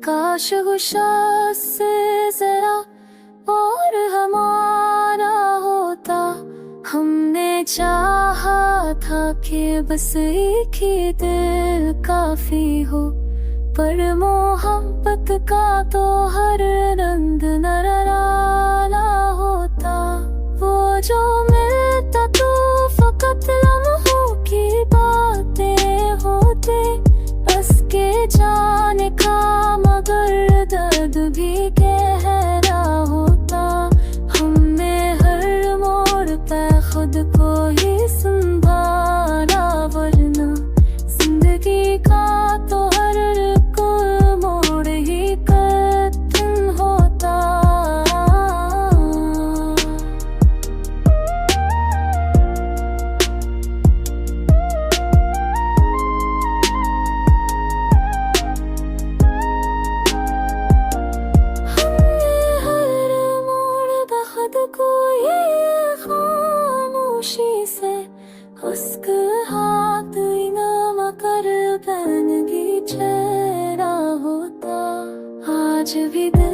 काश गुस्सा से जरा और हमारा होता। हमने चाहा था कि बस एक ही दिल काफी हो, पर मोहब्बत का तो हर रंग नराला होता। वो जो मिलता तो फकत लम्हों की बातें होते, बस के जाने का मगर दर्द भी गहरा होता। हमने हर मोड़ पे खुद को ही संभाला, वरना जिंदगी का तो हर मोड़ ही कठिन होता। कोई खामोशी से उसके हाथ इनाम कर बनगी चेहरा होता। आज भी दिल